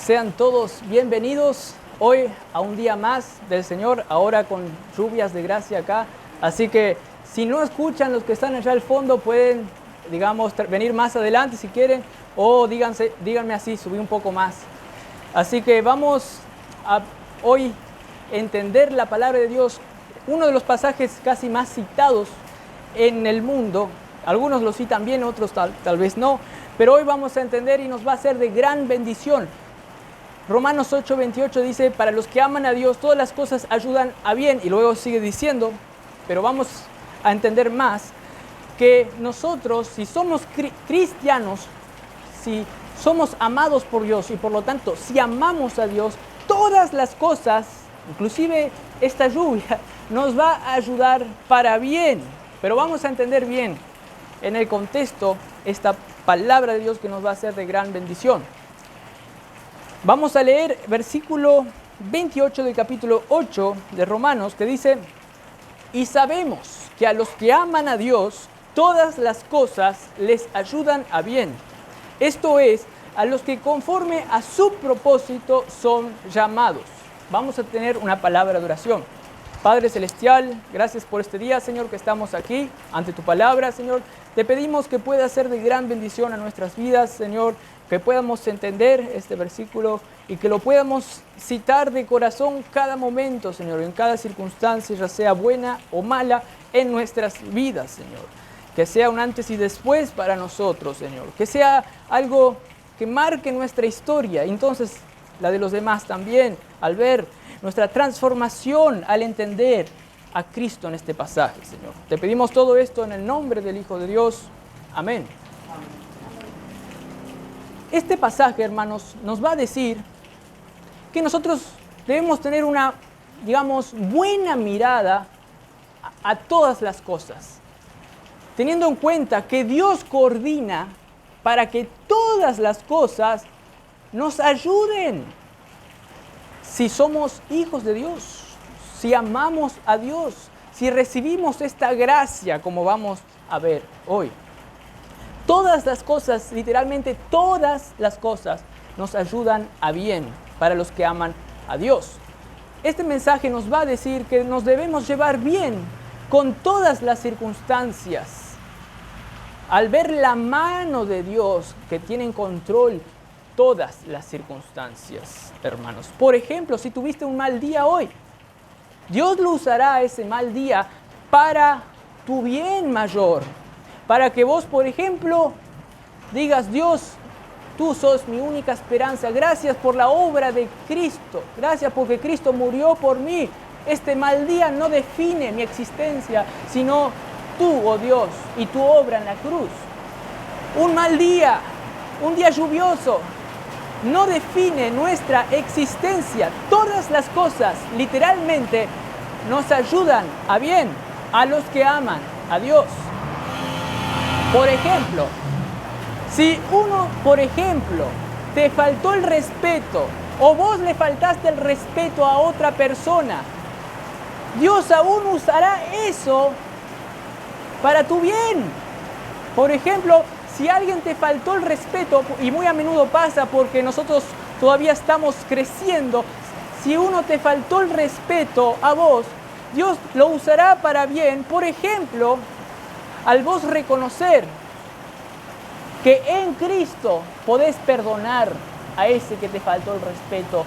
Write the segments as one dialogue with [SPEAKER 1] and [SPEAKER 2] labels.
[SPEAKER 1] Sean todos bienvenidos hoy a un día más del Señor, ahora con lluvias de gracia acá. Así que si no escuchan los que están allá al fondo, pueden, venir más adelante si quieren, o díganme así, subí un poco más. Así que vamos a hoy entender la palabra de Dios, uno de los pasajes casi más citados en el mundo. Algunos lo citan bien, otros tal vez no, pero hoy vamos a entender y nos va a ser de gran bendición. Romanos 8:28 dice, para los que aman a Dios, todas las cosas ayudan a bien. Y luego sigue diciendo, pero vamos a entender más, que nosotros, si somos cristianos, si somos amados por Dios y por lo tanto, si amamos a Dios, todas las cosas, inclusive esta lluvia, nos va a ayudar para bien. Pero vamos a entender bien en el contexto esta palabra de Dios que nos va a ser de gran bendición. Vamos a leer versículo 28 del capítulo 8 de Romanos, que dice, y sabemos que a los que aman a Dios, todas las cosas les ayudan a bien. Esto es, a los que conforme a su propósito son llamados. Vamos a tener una palabra de oración. Padre Celestial, gracias por este día, Señor, que estamos aquí ante tu palabra, Señor. Te pedimos que pueda ser de gran bendición a nuestras vidas, Señor, que podamos entender este versículo y que lo podamos citar de corazón cada momento, Señor, en cada circunstancia, ya sea buena o mala, en nuestras vidas, Señor. Que sea un antes y después para nosotros, Señor. Que sea algo que marque nuestra historia, entonces la de los demás también, al ver nuestra transformación, al entender a Cristo en este pasaje, Señor. Te pedimos todo esto en el nombre del Hijo de Dios. Amén. Este pasaje, hermanos, nos va a decir que nosotros debemos tener una, buena mirada a todas las cosas, teniendo en cuenta que Dios coordina para que todas las cosas nos ayuden. Si somos hijos de Dios, si amamos a Dios, si recibimos esta gracia, como vamos a ver hoy. Todas las cosas, literalmente todas las cosas, nos ayudan a bien para los que aman a Dios. Este mensaje nos va a decir que nos debemos llevar bien con todas las circunstancias. Al ver la mano de Dios que tiene en control todas las circunstancias, hermanos. Por ejemplo, si tuviste un mal día hoy, Dios lo usará ese mal día para tu bien mayor. Para que vos, por ejemplo, digas, Dios, tú sos mi única esperanza. Gracias por la obra de Cristo. Gracias porque Cristo murió por mí. Este mal día no define mi existencia, sino tú, oh Dios, y tu obra en la cruz. Un mal día, un día lluvioso, no define nuestra existencia. Todas las cosas, literalmente, nos ayudan a bien a los que aman a Dios. Por ejemplo, si uno, te faltó el respeto o vos le faltaste el respeto a otra persona, Dios aún usará eso para tu bien. Por ejemplo, si alguien te faltó el respeto, y muy a menudo pasa porque nosotros todavía estamos creciendo, si uno te faltó el respeto a vos, Dios lo usará para bien. Por ejemplo, al vos reconocer que en Cristo podés perdonar a ese que te faltó el respeto.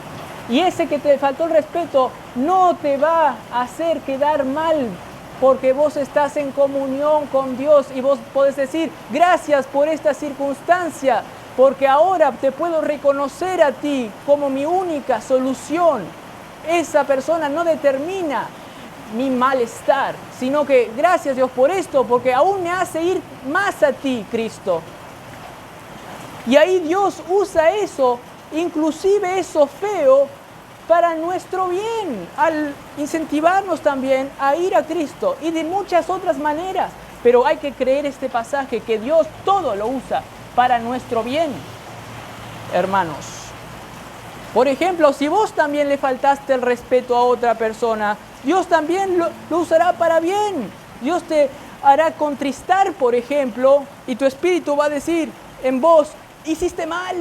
[SPEAKER 1] Y ese que te faltó el respeto no te va a hacer quedar mal, porque vos estás en comunión con Dios y vos podés decir, gracias por esta circunstancia, porque ahora te puedo reconocer a ti como mi única solución. Esa persona no determina mi malestar, sino que gracias Dios por esto, porque aún me hace ir más a ti, Cristo. Y ahí Dios usa eso, inclusive eso feo, para nuestro bien, al incentivarnos también a ir a Cristo y de muchas otras maneras. Pero hay que creer este pasaje, que Dios todo lo usa para nuestro bien, hermanos. Por ejemplo, si vos también le faltaste el respeto a otra persona, Dios también lo usará para bien. Dios te hará contristar, por ejemplo, y tu espíritu va a decir en vos, hiciste mal.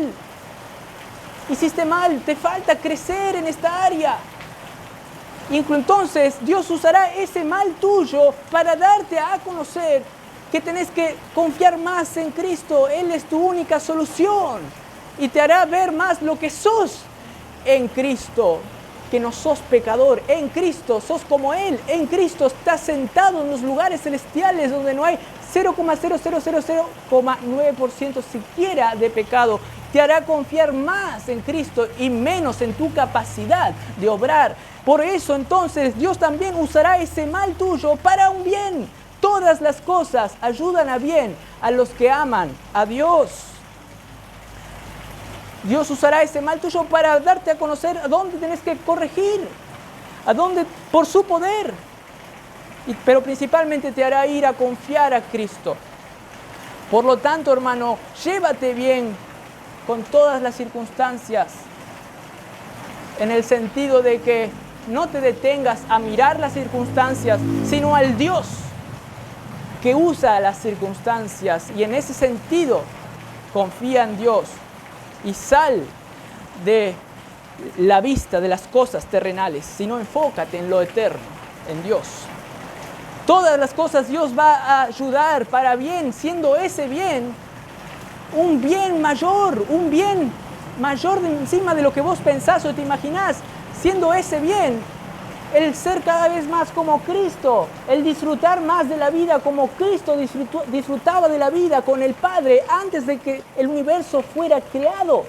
[SPEAKER 1] hiciste mal, te falta crecer en esta área. Entonces Dios usará ese mal tuyo para darte a conocer que tenés que confiar más en Cristo. Él es tu única solución y te hará ver más lo que sos en Cristo, que no sos pecador. En Cristo sos como Él. En Cristo estás sentado en los lugares celestiales donde no hay 0,000,9% siquiera de pecado. Te hará confiar más en Cristo y menos en tu capacidad de obrar. Por eso entonces Dios también usará ese mal tuyo para un bien. Todas las cosas ayudan a bien a los que aman a Dios. Dios usará ese mal tuyo para darte a conocer a dónde tienes que corregir, a dónde por su poder. Pero principalmente te hará ir a confiar a Cristo. Por lo tanto, hermano, llévate bien con todas las circunstancias, en el sentido de que no te detengas a mirar las circunstancias, sino al Dios que usa las circunstancias. Y en ese sentido, confía en Dios y sal de la vista de las cosas terrenales, sino enfócate en lo eterno, en Dios. Todas las cosas Dios va a ayudar para bien, siendo ese bien un bien mayor de encima de lo que vos pensás o te imaginás, siendo ese bien el ser cada vez más como Cristo, el disfrutar más de la vida como Cristo disfrutaba de la vida con el Padre antes de que el universo fuera creado.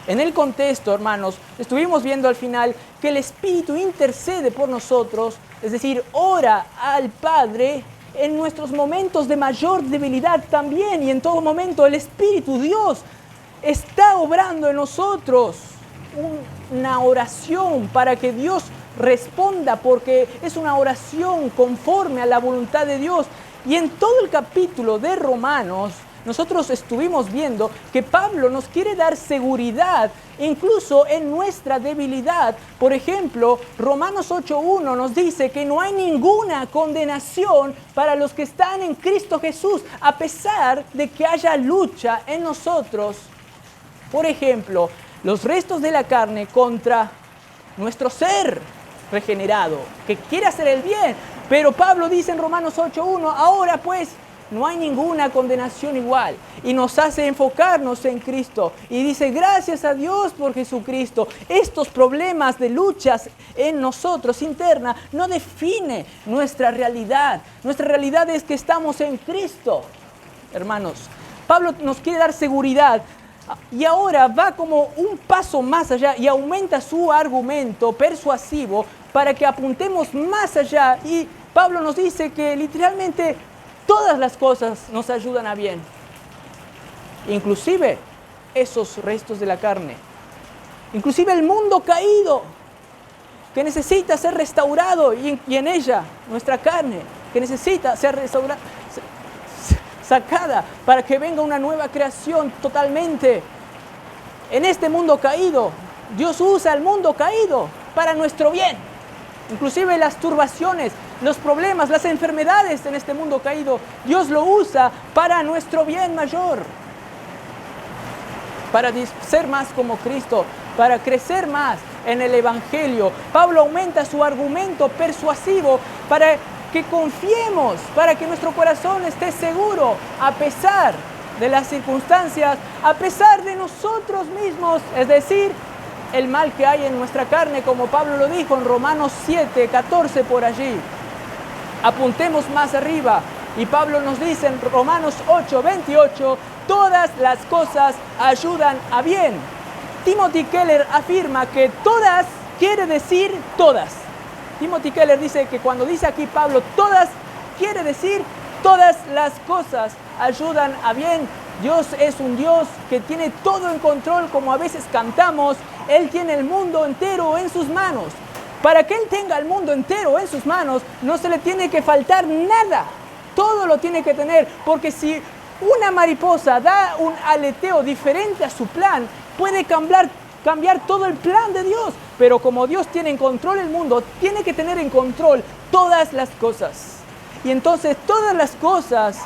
[SPEAKER 1] En el contexto, hermanos, estuvimos viendo al final que el Espíritu intercede por nosotros, es decir, ora al Padre en nuestros momentos de mayor debilidad también, y en todo momento el Espíritu Dios está obrando en nosotros una oración para que Dios responda, porque es una oración conforme a la voluntad de Dios. Y en todo el capítulo de Romanos, nosotros estuvimos viendo que Pablo nos quiere dar seguridad, incluso en nuestra debilidad. Por ejemplo, Romanos 8:1 nos dice que no hay ninguna condenación para los que están en Cristo Jesús, a pesar de que haya lucha en nosotros. Por ejemplo, los restos de la carne contra nuestro ser regenerado, que quiere hacer el bien. Pero Pablo dice en Romanos 8:1, ahora pues, no hay ninguna condenación igual, y nos hace enfocarnos en Cristo. Y dice, gracias a Dios por Jesucristo. Estos problemas de luchas en nosotros internas no define nuestra realidad. Nuestra realidad es que estamos en Cristo. Hermanos, Pablo nos quiere dar seguridad. Y ahora va como un paso más allá y aumenta su argumento persuasivo para que apuntemos más allá. Y Pablo nos dice que literalmente todas las cosas nos ayudan a bien, inclusive esos restos de la carne, inclusive el mundo caído que necesita ser restaurado, y en ella nuestra carne que necesita ser restaurada, sacada para que venga una nueva creación totalmente. En este mundo caído, Dios usa el mundo caído para nuestro bien. Inclusive las turbaciones, los problemas, las enfermedades en este mundo caído, Dios lo usa para nuestro bien mayor. Para ser más como Cristo, para crecer más en el Evangelio. Pablo aumenta su argumento persuasivo para que confiemos, para que nuestro corazón esté seguro a pesar de las circunstancias, a pesar de nosotros mismos, es decir, el mal que hay en nuestra carne, como Pablo lo dijo en Romanos 7:14 por allí. Apuntemos más arriba y Pablo nos dice en Romanos 8:28, todas las cosas ayudan a bien. Timothy Keller afirma que todas quiere decir todas. Timothy Keller dice que cuando dice aquí Pablo todas, quiere decir todas las cosas ayudan a bien. Dios es un Dios que tiene todo en control, como a veces cantamos. Él tiene el mundo entero en sus manos. Para que Él tenga el mundo entero en sus manos, no se le tiene que faltar nada. Todo lo tiene que tener, porque si una mariposa da un aleteo diferente a su plan, puede cambiar todo el plan de Dios. Pero como Dios tiene en control el mundo, tiene que tener en control todas las cosas. Y entonces todas las cosas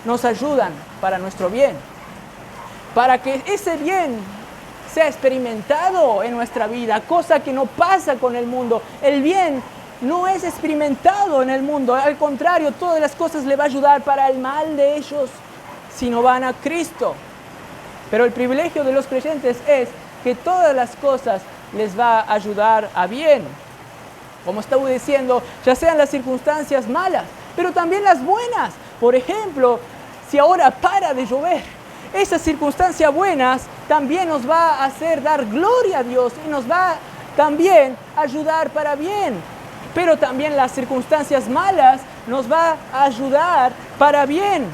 [SPEAKER 1] nos ayudan para nuestro bien. para que ese bien sea experimentado en nuestra vida, cosa que no pasa con el mundo. El bien no es experimentado en el mundo, al contrario, todas las cosas le va a ayudar para el mal de ellos si no van a Cristo. Pero el privilegio de los creyentes es que todas las cosas les va a ayudar a bien. Como estaba diciendo, ya sean las circunstancias malas, pero también las buenas. Por ejemplo, si ahora para de llover, esas circunstancias buenas también nos va a hacer dar gloria a Dios y nos va también a ayudar para bien. Pero también las circunstancias malas nos va a ayudar para bien.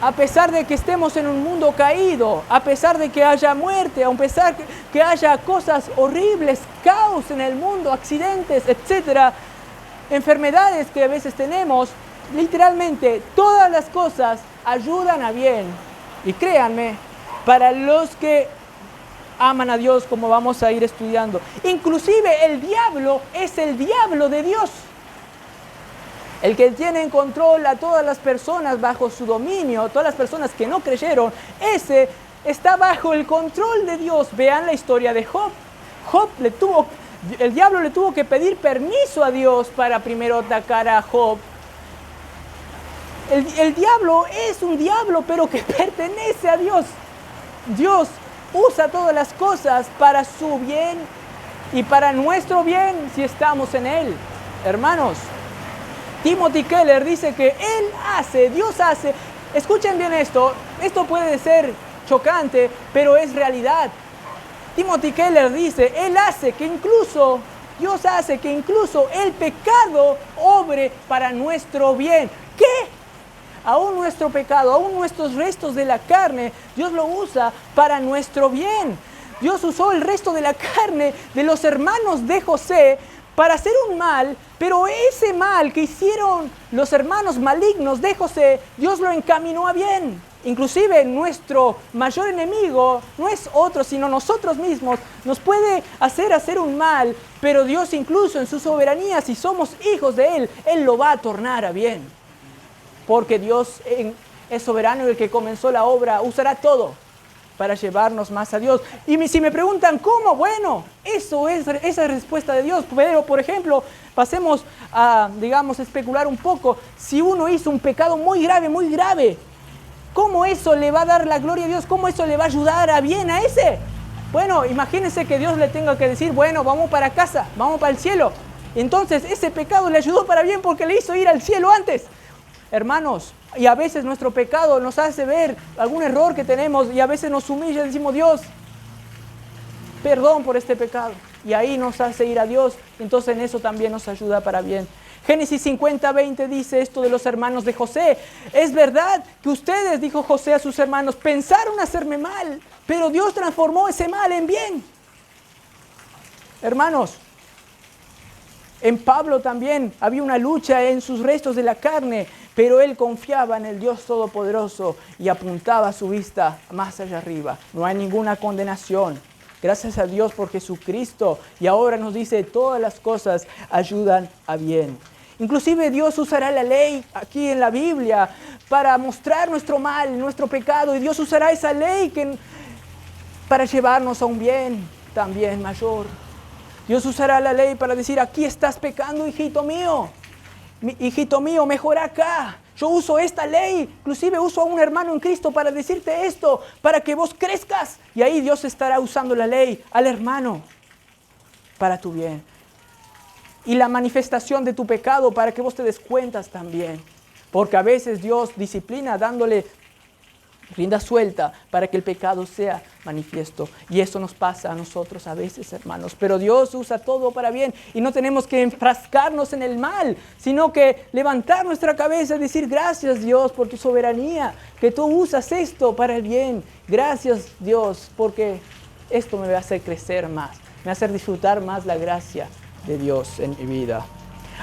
[SPEAKER 1] A pesar de que estemos en un mundo caído, a pesar de que haya muerte, a pesar que haya cosas horribles, caos en el mundo, accidentes, etcétera, enfermedades que a veces tenemos, literalmente todas las cosas ayudan a bien. Y créanme, para los que aman a Dios, como vamos a ir estudiando, inclusive el diablo es el diablo de Dios. El que tiene en control a todas las personas bajo su dominio, todas las personas que no creyeron, ese está bajo el control de Dios. Vean la historia de Job. El diablo le tuvo que pedir permiso a Dios para primero atacar a Job. El diablo es un diablo, pero que pertenece a Dios. Dios usa todas las cosas para su bien y para nuestro bien si estamos en Él. Hermanos, Timothy Keller dice que Dios hace, escuchen bien esto puede ser chocante, pero es realidad. Timothy Keller dice, Dios hace que incluso el pecado obre para nuestro bien. ¿Qué? Aún nuestro pecado, aún nuestros restos de la carne, Dios lo usa para nuestro bien. Dios usó el resto de la carne de los hermanos de José para hacer un mal, pero ese mal que hicieron los hermanos malignos de José, Dios lo encaminó a bien. Inclusive nuestro mayor enemigo no es otro, sino nosotros mismos. Nos puede hacer un mal, pero Dios incluso en su soberanía, si somos hijos de Él, Él lo va a tornar a bien. Porque Dios es soberano y el que comenzó la obra usará todo para llevarnos más a Dios. Y si me preguntan cómo, bueno, esa es respuesta de Dios. Pero, por ejemplo, pasemos a, especular un poco. Si uno hizo un pecado muy grave, ¿cómo eso le va a dar la gloria a Dios? ¿Cómo eso le va a ayudar a bien a ese? Bueno, imagínense que Dios le tenga que decir, bueno, vamos para casa, vamos para el cielo. Entonces, ese pecado le ayudó para bien porque le hizo ir al cielo antes. Hermanos, y a veces nuestro pecado nos hace ver algún error que tenemos y a veces nos humilla y decimos, Dios, perdón por este pecado. Y ahí nos hace ir a Dios, entonces en eso también nos ayuda para bien. Génesis 50:20 dice esto de los hermanos de José. Es verdad que ustedes, dijo José a sus hermanos, pensaron hacerme mal, pero Dios transformó ese mal en bien. Hermanos, en Pablo también había una lucha en sus restos de la carne, pero él confiaba en el Dios Todopoderoso y apuntaba su vista más allá arriba. No hay ninguna condenación. Gracias a Dios por Jesucristo. Y ahora nos dice, todas las cosas ayudan a bien. Inclusive Dios usará la ley aquí en la Biblia para mostrar nuestro mal, nuestro pecado. Y Dios usará esa ley para llevarnos a un bien también mayor. Dios usará la ley para decir, aquí estás pecando, hijito mío. Hijito mío, mejor acá. Yo uso esta ley, inclusive uso a un hermano en Cristo para decirte esto, para que vos crezcas. Y ahí Dios estará usando la ley al hermano para tu bien. Y la manifestación de tu pecado para que vos te des cuenta también. Porque a veces Dios disciplina dándole rienda suelta para que el pecado sea manifiesto. Y eso nos pasa a nosotros a veces, hermanos. Pero Dios usa todo para bien y no tenemos que enfrascarnos en el mal, sino que levantar nuestra cabeza y decir, gracias Dios por tu soberanía, que tú usas esto para el bien. Gracias Dios, porque esto me va a hacer crecer más, me va a hacer disfrutar más la gracia de Dios en mi vida.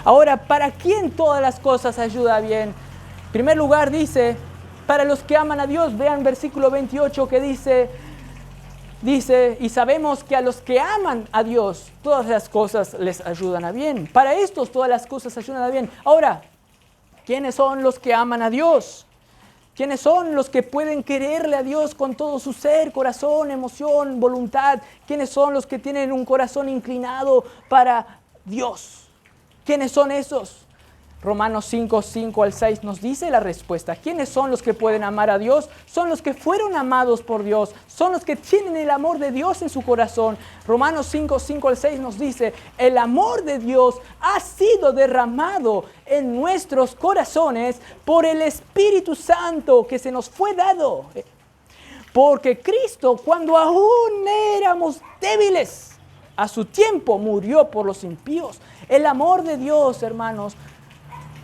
[SPEAKER 1] Ahora, ¿para quién todas las cosas ayudan bien? En primer lugar dice, para los que aman a Dios. Vean versículo 28 que dice, y sabemos que a los que aman a Dios, todas las cosas les ayudan a bien. Para estos todas las cosas ayudan a bien. Ahora, ¿quiénes son los que aman a Dios? ¿Quiénes son los que pueden quererle a Dios con todo su ser, corazón, emoción, voluntad? ¿Quiénes son los que tienen un corazón inclinado para Dios? ¿Quiénes son esos? Romanos 5, 5 al 6 nos dice la respuesta. ¿Quiénes son los que pueden amar a Dios? Son los que fueron amados por Dios. Son los que tienen el amor de Dios en su corazón. Romanos 5, 5 al 6 nos dice, el amor de Dios ha sido derramado en nuestros corazones por el Espíritu Santo que se nos fue dado. Porque Cristo, cuando aún éramos débiles, a su tiempo murió por los impíos. El amor de Dios, hermanos,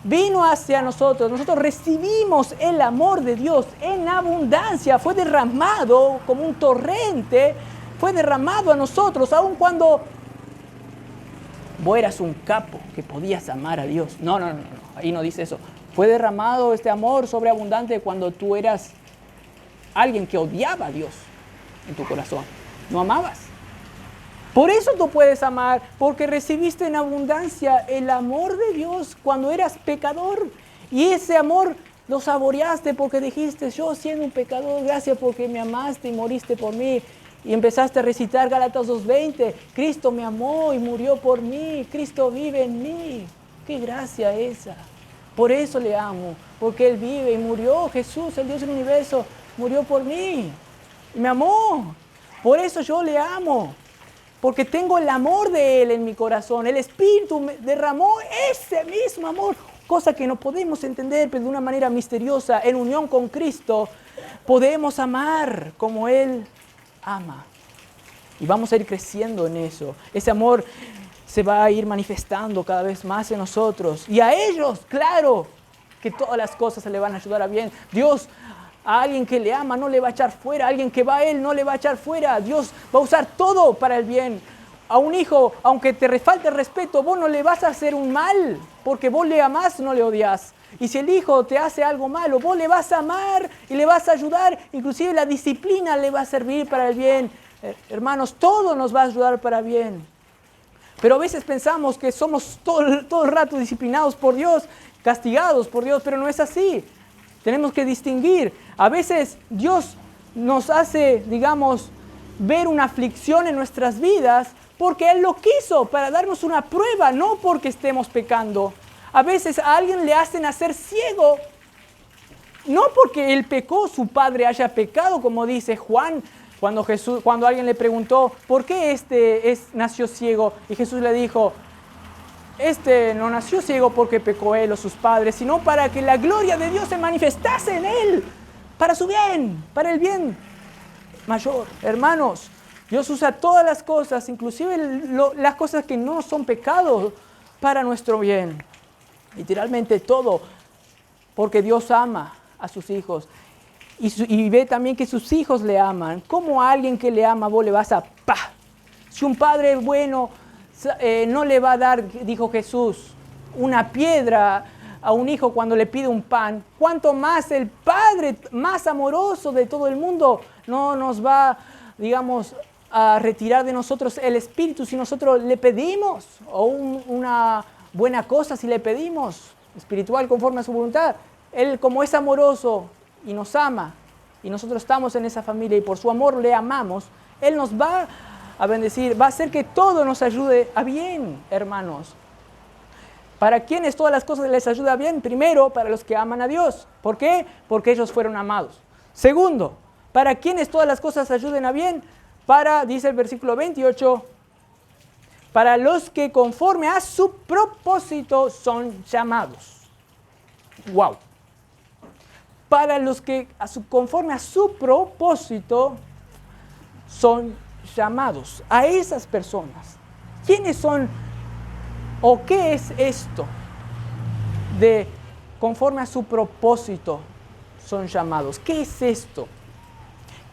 [SPEAKER 1] vino hacia nosotros. Nosotros recibimos el amor de Dios en abundancia. Fue derramado como un torrente. Fue derramado a nosotros, aun cuando vos eras un capo que podías amar a Dios. No. Ahí no dice eso. Fue derramado este amor sobreabundante cuando tú eras alguien que odiaba a Dios en tu corazón. No amabas. Por eso tú puedes amar, porque recibiste en abundancia el amor de Dios cuando eras pecador. Y ese amor lo saboreaste porque dijiste, yo siendo un pecador, gracias porque me amaste y moriste por mí. Y empezaste a recitar Gálatas 2:20, Cristo me amó y murió por mí, Cristo vive en mí. ¡Qué gracia esa! Por eso le amo, porque Él vive y murió. Jesús, el Dios del universo, murió por mí y me amó. Por eso yo le amo. Porque tengo el amor de Él en mi corazón. El Espíritu me derramó ese mismo amor. Cosa que no podemos entender, pero de una manera misteriosa. En unión con Cristo podemos amar como Él ama. Y vamos a ir creciendo en eso. Ese amor se va a ir manifestando cada vez más en nosotros. Y a ellos, claro, que todas las cosas se le van a ayudar a bien. Dios, a alguien que le ama no le va a echar fuera. A alguien que va a Él no le va a echar fuera. Dios va a usar todo para el bien. A un hijo, aunque te falte el respeto, vos no le vas a hacer un mal. Porque vos le amás, no le odias. Y si el hijo te hace algo malo, vos le vas a amar y le vas a ayudar. Inclusive la disciplina le va a servir para el bien. Hermanos, todo nos va a ayudar para bien. Pero a veces pensamos que somos todo el rato disciplinados por Dios, castigados por Dios, pero no es así. Tenemos que distinguir. A veces Dios nos hace, digamos, ver una aflicción en nuestras vidas porque Él lo quiso, para darnos una prueba, no porque estemos pecando. A veces a alguien le hacen nacer ciego, no porque él pecó, su padre haya pecado, como dice Juan, cuando alguien le preguntó, ¿por qué nació ciego? Y Jesús le dijo, no nació ciego porque pecó él o sus padres, sino para que la gloria de Dios se manifestase en él, para su bien, para el bien mayor. Hermanos, Dios usa todas las cosas, inclusive las cosas que no son pecados, para nuestro bien. Literalmente todo, porque Dios ama a sus hijos. Y ve también que sus hijos le aman. ¿Cómo a alguien que le ama vos le vas a Si un padre bueno no le va a dar, dijo Jesús, una piedra a un hijo cuando le pide un pan, ¿cuánto más el Padre más amoroso de todo el mundo no nos va, digamos, a retirar de nosotros el Espíritu si nosotros le pedimos? O una buena cosa si le pedimos, espiritual conforme a su voluntad. Él, como es amoroso y nos ama, y nosotros estamos en esa familia y por su amor le amamos, Él nos va a bendecir, va a hacer que todo nos ayude a bien, hermanos. ¿Para quiénes todas las cosas les ayuda bien? Primero, para los que aman a Dios. ¿Por qué? Porque ellos fueron amados. Segundo, ¿para quiénes todas las cosas ayuden a bien? Dice el versículo 28, para los que conforme a su propósito son llamados. ¡Wow! Para los que conforme a su propósito son llamados. A esas personas. ¿Quiénes son o qué es esto de conforme a su propósito son llamados? ¿Qué es esto?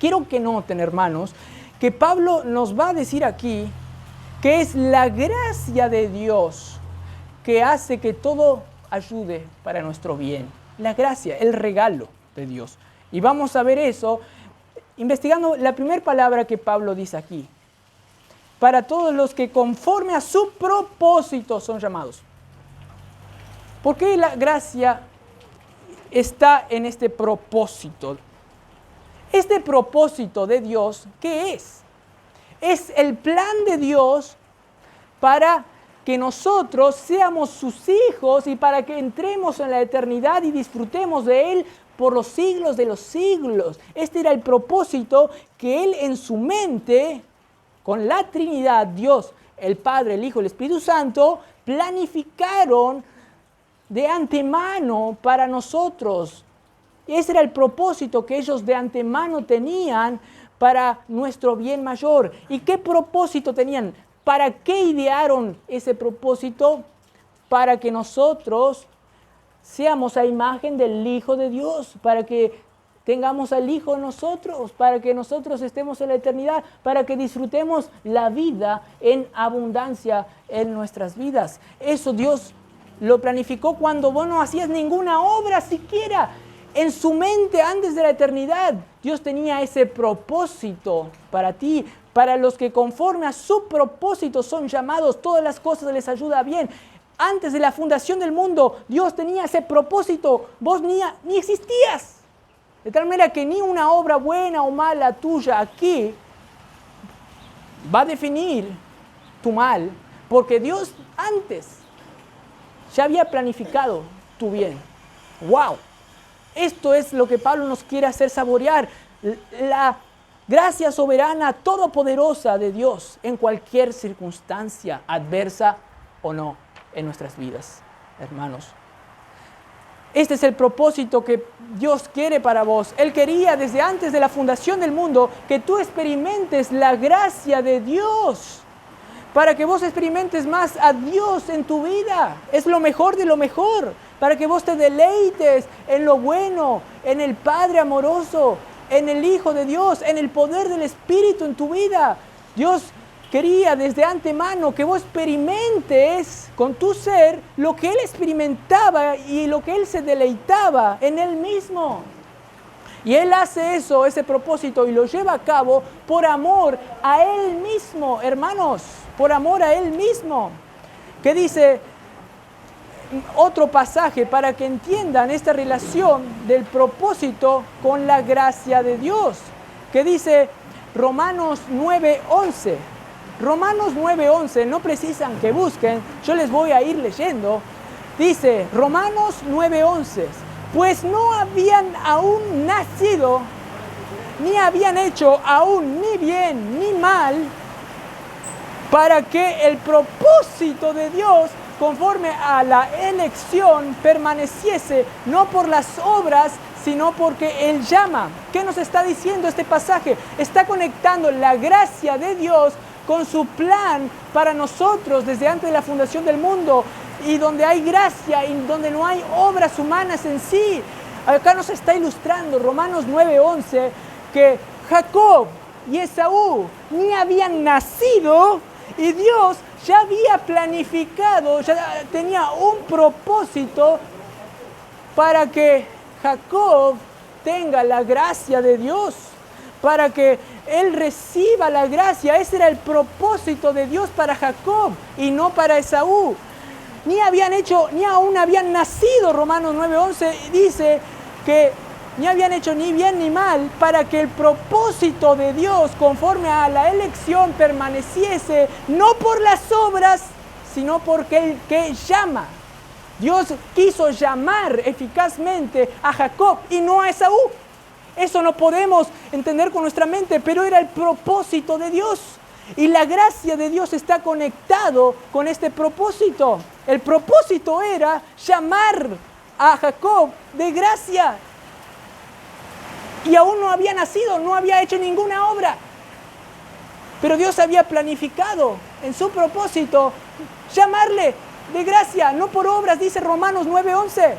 [SPEAKER 1] Quiero que noten, hermanos, que Pablo nos va a decir aquí que es la gracia de Dios que hace que todo ayude para nuestro bien. La gracia, el regalo de Dios. Y vamos a ver eso investigando la primera palabra que Pablo dice aquí. Para todos los que conforme a su propósito son llamados. ¿Por qué la gracia está en este propósito. Este propósito de Dios, ¿qué es? Es el plan de Dios para que nosotros seamos sus hijos y para que entremos en la eternidad y disfrutemos de Él por los siglos de los siglos. Este era el propósito que Él en su mente, con la Trinidad, Dios, el Padre, el Hijo, el Espíritu Santo, planificaron de antemano para nosotros. Ese era el propósito que ellos de antemano tenían para nuestro bien mayor. ¿Y qué propósito tenían? ¿Para qué idearon ese propósito? Para que nosotros seamos a imagen del Hijo de Dios, para que tengamos al Hijo en nosotros, para que nosotros estemos en la eternidad, para que disfrutemos la vida en abundancia en nuestras vidas. Eso Dios lo planificó cuando vos no hacías ninguna obra siquiera. En su mente, antes de la eternidad, Dios tenía ese propósito para ti, para los que conforme a su propósito son llamados, todas las cosas les ayuda bien. Antes de la fundación del mundo, Dios tenía ese propósito, vos ni existías. De tal manera que ni una obra buena o mala tuya aquí va a definir tu mal, porque Dios antes ya había planificado tu bien. ¡Wow! Esto es lo que Pablo nos quiere hacer saborear. La gracia soberana, todopoderosa de Dios en cualquier circunstancia, adversa o no, en nuestras vidas, hermanos. Este es el propósito que Dios quiere para vos. Él quería desde antes de la fundación del mundo que tú experimentes la gracia de Dios, para que vos experimentes más a Dios en tu vida. Es lo mejor de lo mejor, para que vos te deleites en lo bueno, en el Padre amoroso, en el Hijo de Dios, en el poder del Espíritu en tu vida. Dios quería desde antemano que vos experimentes con tu ser lo que Él experimentaba y lo que Él se deleitaba en Él mismo. Y Él hace eso, ese propósito, y lo lleva a cabo por amor a Él mismo, hermanos, por amor a Él mismo. ¿Qué dice otro pasaje para que entiendan esta relación del propósito con la gracia de Dios? ¿Qué dice Romanos 9:11? Romanos 9:11, no precisan que busquen, yo les voy a ir leyendo. Dice Romanos 9:11, pues no habían aún nacido, ni habían hecho aún ni bien ni mal, para que el propósito de Dios conforme a la elección permaneciese, no por las obras, sino porque Él llama. ¿Qué nos está diciendo este pasaje? Está conectando la gracia de Dios con su plan para nosotros desde antes de la fundación del mundo, y donde hay gracia y donde no hay obras humanas en sí. Acá nos está ilustrando Romanos 9:11 que Jacob y Esaú ni habían nacido y Dios ya había planificado, ya tenía un propósito para que Jacob tenga la gracia de Dios, para que él reciba la gracia. Ese era el propósito de Dios para Jacob y no para Esaú. Ni habían hecho, ni aún habían nacido, Romanos 9:11 dice que ni habían hecho ni bien ni mal, para que el propósito de Dios conforme a la elección permaneciese, no por las obras, sino porque el que llama. Dios quiso llamar eficazmente a Jacob y no a Esaú. Eso no podemos entender con nuestra mente, pero era el propósito de Dios. Y la gracia de Dios está conectado con este propósito. El propósito era llamar a Jacob de gracia. Y aún no había nacido, no había hecho ninguna obra. Pero Dios había planificado en su propósito llamarle de gracia, no por obras, dice Romanos 9:11.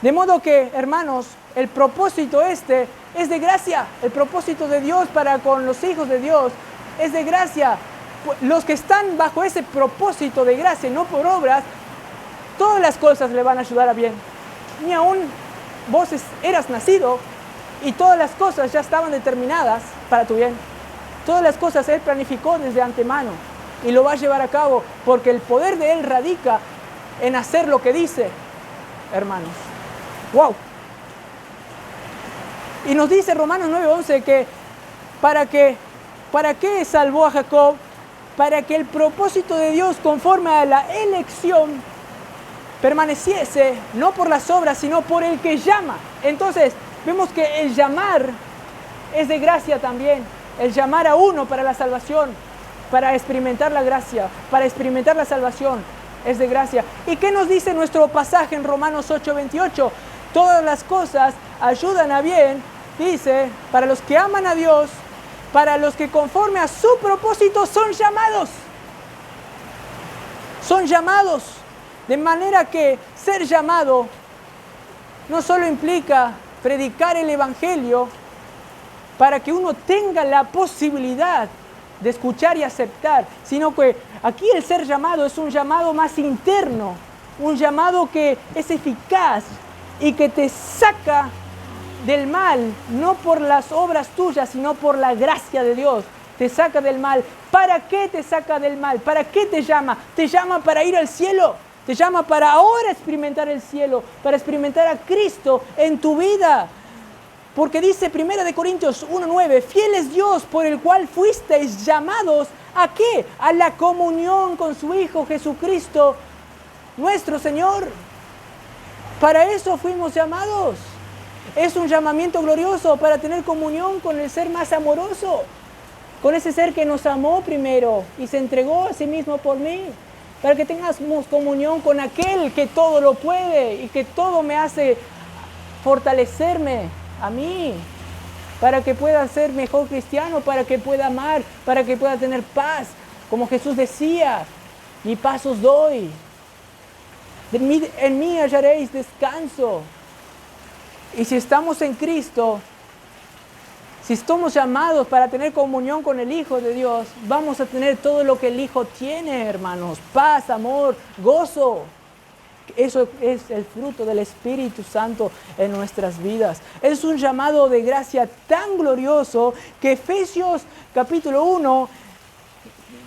[SPEAKER 1] De modo que, hermanos, el propósito este es de gracia. El propósito de Dios para con los hijos de Dios es de gracia. Los que están bajo ese propósito de gracia, no por obras, todas las cosas le van a ayudar a bien. Ni aún vos eras nacido y todas las cosas ya estaban determinadas para tu bien. Todas las cosas Él planificó desde antemano y lo va a llevar a cabo porque el poder de Él radica en hacer lo que dice, hermanos. ¡Wow! Y nos dice Romanos 9:11 que ¿para qué salvó a Jacob? Para que el propósito de Dios conforme a la elección permaneciese, no por las obras, sino por el que llama. Entonces, vemos que el llamar es de gracia también. El llamar a uno para la salvación, para experimentar la gracia, para experimentar la salvación, es de gracia. ¿Y qué nos dice nuestro pasaje en Romanos 8:28? Todas las cosas ayudan a bien, dice, para los que aman a Dios, para los que conforme a su propósito son llamados. Son llamados. De manera que ser llamado no solo implica predicar el Evangelio para que uno tenga la posibilidad de escuchar y aceptar, sino que aquí el ser llamado es un llamado más interno, un llamado que es eficaz y que te saca del mal, no por las obras tuyas, sino por la gracia de Dios. Te saca del mal. ¿Para qué te saca del mal? ¿Para qué te llama? Te llama para ir al cielo. Te llama para ahora experimentar el cielo, para experimentar a Cristo en tu vida. Porque dice 1 Corintios 1:9, fiel es Dios por el cual fuisteis llamados, ¿a qué? A la comunión con su Hijo Jesucristo, nuestro Señor. Para eso fuimos llamados. Es un llamamiento glorioso para tener comunión con el ser más amoroso, con ese ser que nos amó primero y se entregó a sí mismo por mí. Para que tengamos comunión con aquel que todo lo puede y que todo me hace fortalecerme a mí, para que pueda ser mejor cristiano, para que pueda amar, para que pueda tener paz. Como Jesús decía, mi paz os doy. En mí hallaréis descanso. Y si estamos en Cristo, si estamos llamados para tener comunión con el Hijo de Dios, vamos a tener todo lo que el Hijo tiene, hermanos. Paz, amor, gozo. Eso es el fruto del Espíritu Santo en nuestras vidas. Es un llamado de gracia tan glorioso que Efesios capítulo 1,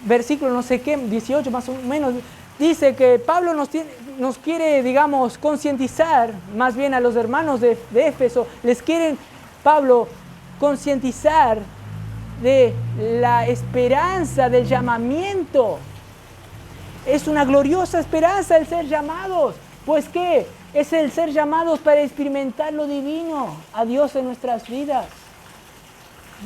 [SPEAKER 1] versículo no sé qué, 18 más o menos, dice que Pablo nos quiere, digamos, concientizar, más bien a los hermanos de Éfeso, les quieren, Pablo, concientizar de la esperanza del llamamiento. Es una gloriosa esperanza el ser llamados. Pues ¿qué? Es el ser llamados para experimentar lo divino, a Dios en nuestras vidas.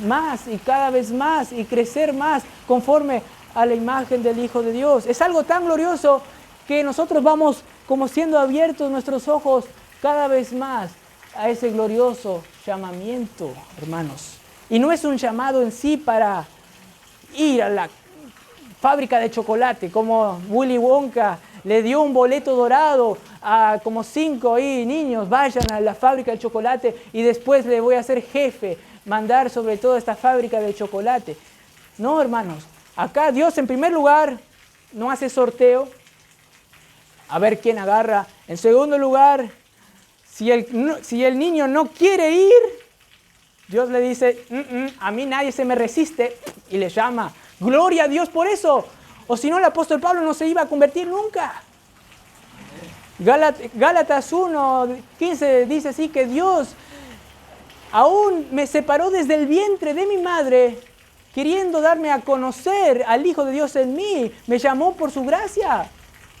[SPEAKER 1] Más y cada vez más y crecer más conforme a la imagen del Hijo de Dios. Es algo tan glorioso que nosotros vamos como siendo abiertos nuestros ojos cada vez más a ese glorioso llamamiento, hermanos. Y no es un llamado en sí para ir a la fábrica de chocolate, como Willy Wonka le dio un boleto dorado a como 5 niños, vayan a la fábrica de chocolate y después le voy a hacer jefe, mandar sobre toda esta fábrica de chocolate. No, hermanos, acá Dios en primer lugar no hace sorteo, a ver quién agarra. En segundo lugar, si el niño no quiere ir, Dios le dice, a mí nadie se me resiste, y le llama. Gloria a Dios por eso. O si no, el apóstol Pablo no se iba a convertir nunca. Gálatas 1:15 dice así que Dios aún me separó desde el vientre de mi madre, queriendo darme a conocer al Hijo de Dios en mí. Me llamó por su gracia.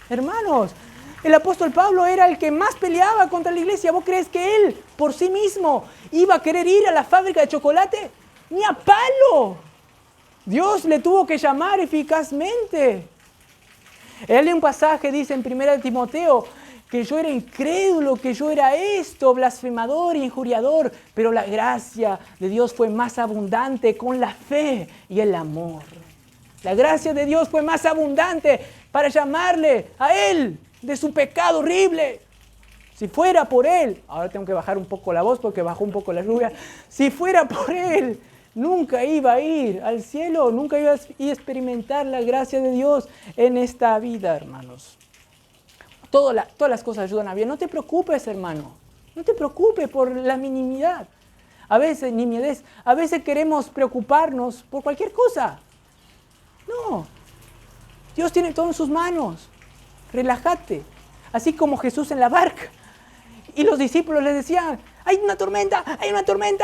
[SPEAKER 1] Hermanos, el apóstol Pablo era el que más peleaba contra la iglesia. ¿Vos crees que él por sí mismo iba a querer ir a la fábrica de chocolate? ¡Ni a palo! Dios le tuvo que llamar eficazmente. Él en un pasaje dice en 1 Timoteo que yo era incrédulo, que yo era blasfemador, injuriador, pero la gracia de Dios fue más abundante con la fe y el amor. La gracia de Dios fue más abundante para llamarle a Él de su pecado horrible. Si fuera por Él, ahora tengo que bajar un poco la voz porque bajó un poco la lluvia. Si fuera por Él, nunca iba a ir al cielo, nunca iba a experimentar la gracia de Dios en esta vida, hermanos. Todas las cosas ayudan a bien. No te preocupes, hermano. No te preocupes por la minimidad. A veces, nimiedad. A veces queremos preocuparnos por cualquier cosa. No. Dios tiene todo en sus manos. Relájate. Así como Jesús en la barca. Y los discípulos les decían, hay una tormenta,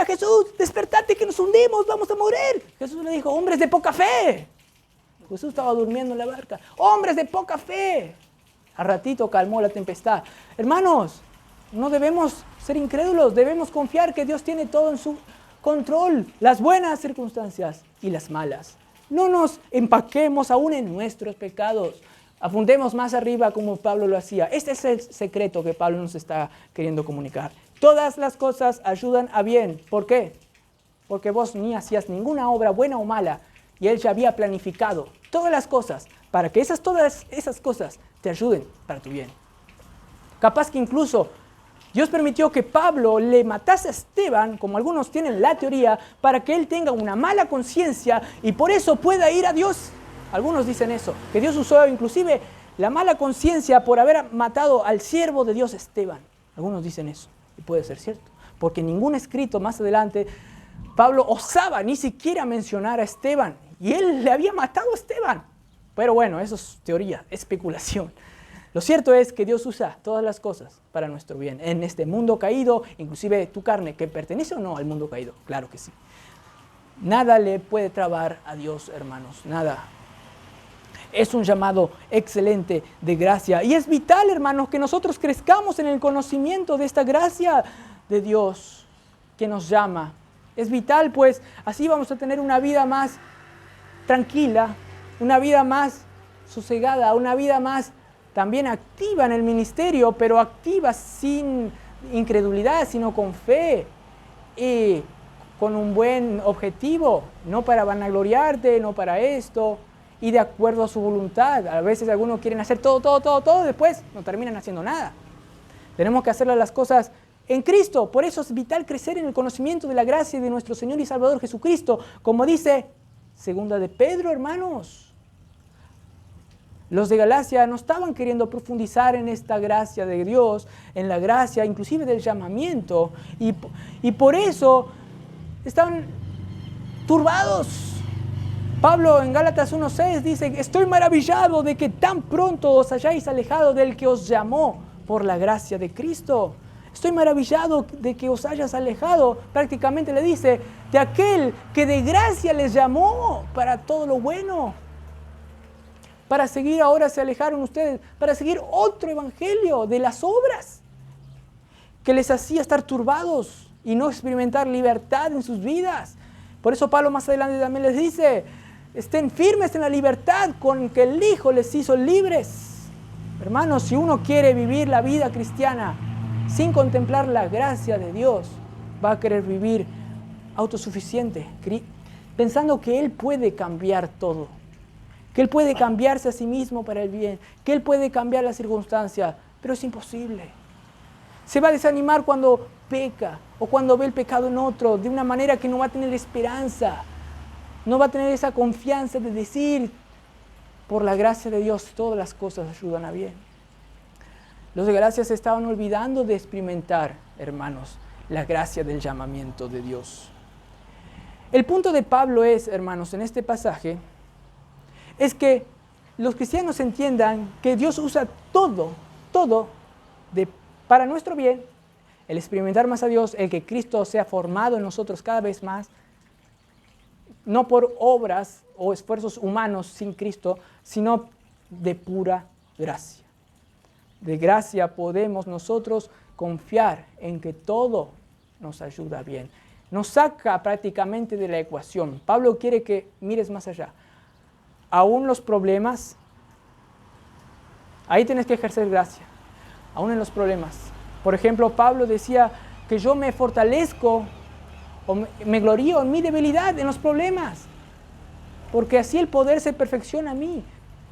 [SPEAKER 1] Jesús, despertate que nos hundimos, vamos a morir. Jesús le dijo, hombres de poca fe. Jesús estaba durmiendo en la barca. Hombres de poca fe. Al ratito calmó la tempestad. Hermanos, no debemos ser incrédulos, debemos confiar que Dios tiene todo en su control, las buenas circunstancias y las malas. No nos empaquemos aún en nuestros pecados. Apuntemos más arriba como Pablo lo hacía. Este es el secreto que Pablo nos está queriendo comunicar. Todas las cosas ayudan a bien. ¿Por qué? Porque vos ni hacías ninguna obra buena o mala y Él ya había planificado todas las cosas para que todas esas cosas te ayuden para tu bien. Capaz que incluso Dios permitió que Pablo le matase a Esteban, como algunos tienen la teoría, para que él tenga una mala conciencia y por eso pueda ir a Dios. Algunos dicen eso, que Dios usó inclusive la mala conciencia por haber matado al siervo de Dios Esteban. Algunos dicen eso, y puede ser cierto, porque ningún escrito más adelante Pablo osaba ni siquiera mencionar a Esteban, y él le había matado a Esteban. Pero bueno, eso es teoría, especulación. Lo cierto es que Dios usa todas las cosas para nuestro bien. En este mundo caído, inclusive tu carne, que pertenece o no al mundo caído, claro que sí. Nada le puede trabar a Dios, hermanos, nada. Es un llamado excelente de gracia. Y es vital, hermanos, que nosotros crezcamos en el conocimiento de esta gracia de Dios que nos llama. Es vital, pues, así vamos a tener una vida más tranquila, una vida más sosegada, una vida más también activa en el ministerio, pero activa sin incredulidad, sino con fe y con un buen objetivo, no para vanagloriarte, no para esto, y de acuerdo a su voluntad. A veces algunos quieren hacer todo, después no terminan haciendo nada. Tenemos que hacer las cosas en Cristo. Por eso es vital crecer en el conocimiento de la gracia de nuestro Señor y Salvador Jesucristo, como dice Segunda de Pedro, hermanos. Los de Galacia no estaban queriendo profundizar en esta gracia de Dios, en la gracia inclusive del llamamiento, y por eso estaban turbados. Pablo en Gálatas 1:6 dice, estoy maravillado de que tan pronto os hayáis alejado del que os llamó por la gracia de Cristo. Estoy maravillado de que os hayas alejado, prácticamente le dice, de aquel que de gracia les llamó para todo lo bueno. Para seguir ahora se alejaron ustedes, para seguir otro evangelio de las obras que les hacía estar turbados y no experimentar libertad en sus vidas. Por eso Pablo más adelante también les dice, estén firmes en la libertad con que el Hijo les hizo libres. Hermanos, si uno quiere vivir la vida cristiana sin contemplar la gracia de Dios, va a querer vivir autosuficiente, pensando que Él puede cambiar todo. Que Él puede cambiarse a sí mismo para el bien, que Él puede cambiar las circunstancias, pero es imposible. Se va a desanimar cuando peca o cuando ve el pecado en otro, de una manera que no va a tener esperanza, no va a tener esa confianza de decir, por la gracia de Dios, todas las cosas ayudan a bien. Los de Galacia se estaban olvidando de experimentar, hermanos, la gracia del llamamiento de Dios. El punto de Pablo es, hermanos, en este pasaje, es que los cristianos entiendan que Dios usa todo para nuestro bien, el experimentar más a Dios, el que Cristo sea formado en nosotros cada vez más, no por obras o esfuerzos humanos sin Cristo, sino de pura gracia. De gracia podemos nosotros confiar en que todo nos ayuda bien. Nos saca prácticamente de la ecuación. Pablo quiere que mires más allá. Aún los problemas, ahí tienes que ejercer gracia, aún en los problemas. Por ejemplo, Pablo decía que yo me fortalezco o me glorío en mi debilidad, en los problemas, porque así el poder se perfecciona a mí.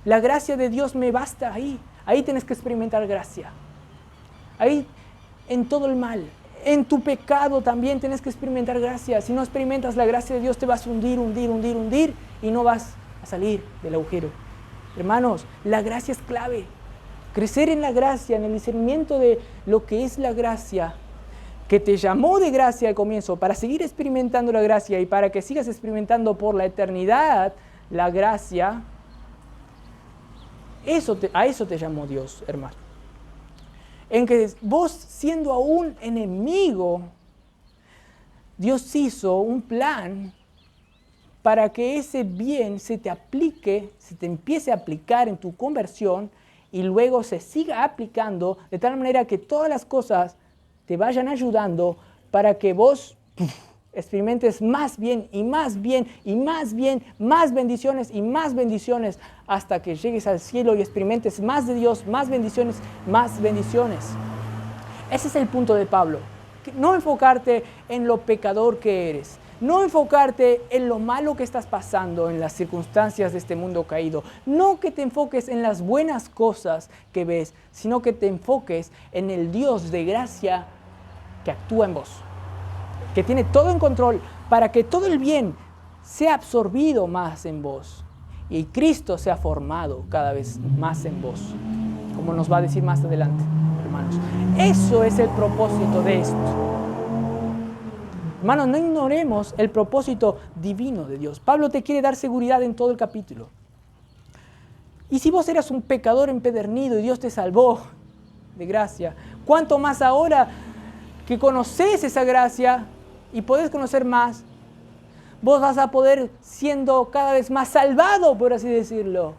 [SPEAKER 1] La gracia de Dios me basta ahí. Ahí tienes que experimentar gracia. Ahí en todo el mal, en tu pecado también tienes que experimentar gracia. Si no experimentas la gracia de Dios te vas a hundir y no vas a salir del agujero. Hermanos, la gracia es clave. Crecer en la gracia, en el discernimiento de lo que es la gracia, que te llamó de gracia al comienzo para seguir experimentando la gracia y para que sigas experimentando por la eternidad la gracia. A eso te llamó Dios, hermano. En que vos siendo aún enemigo, Dios hizo un plan para que ese bien se te aplique, se te empiece a aplicar en tu conversión y luego se siga aplicando de tal manera que todas las cosas te vayan ayudando para que vos experimentes más bien y más bien y más bien, más bendiciones y más bendiciones hasta que llegues al cielo y experimentes más de Dios, más bendiciones, más bendiciones. Ese es el punto de Pablo. No enfocarte en lo pecador que eres. No enfocarte en lo malo que estás pasando en las circunstancias de este mundo caído. No que te enfoques en las buenas cosas que ves, sino que te enfoques en el Dios de gracia que actúa en vos, que tiene todo en control para que todo el bien sea absorbido más en vos y Cristo sea formado cada vez más en vos, como nos va a decir más adelante, hermanos. Eso es el propósito de esto. Hermanos, no ignoremos el propósito divino de Dios. Pablo te quiere dar seguridad en todo el capítulo. Y si vos eras un pecador empedernido y Dios te salvó de gracia, ¿cuánto más ahora que conoces esa gracia y podés conocer más, vos vas a poder siendo cada vez más salvado, por así decirlo?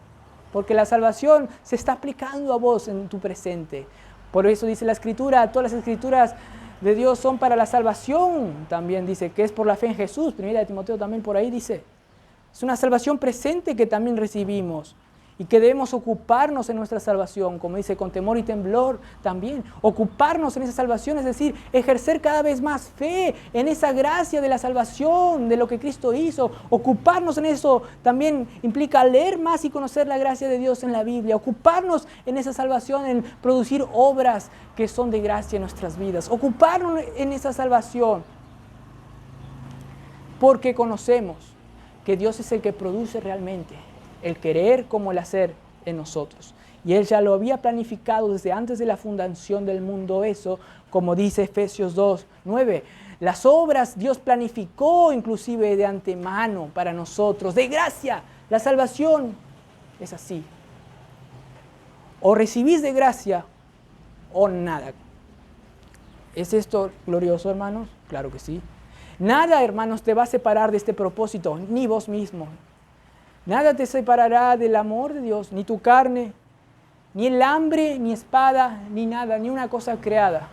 [SPEAKER 1] Porque la salvación se está aplicando a vos en tu presente. Por eso dice la Escritura, todas las Escrituras de Dios son para la salvación, también dice que es por la fe en Jesús. Primera de Timoteo también por ahí dice. Es una salvación presente que también recibimos y que debemos ocuparnos en nuestra salvación, como dice, con temor y temblor también. Ocuparnos en esa salvación, es decir, ejercer cada vez más fe en esa gracia de la salvación, de lo que Cristo hizo. Ocuparnos en eso también implica leer más y conocer la gracia de Dios en la Biblia. Ocuparnos en esa salvación, en producir obras que son de gracia en nuestras vidas. Ocuparnos en esa salvación porque conocemos que Dios es el que produce realmente el querer como el hacer en nosotros. Y Él ya lo había planificado desde antes de la fundación del mundo eso, como dice Efesios 2:9. Las obras Dios planificó inclusive de antemano para nosotros, de gracia. La salvación es así. O recibís de gracia o nada. ¿Es esto glorioso, hermanos? Claro que sí. Nada, hermanos, te va a separar de este propósito, ni vos mismo. Nada te separará del amor de Dios, ni tu carne, ni el hambre, ni espada, ni nada, ni una cosa creada,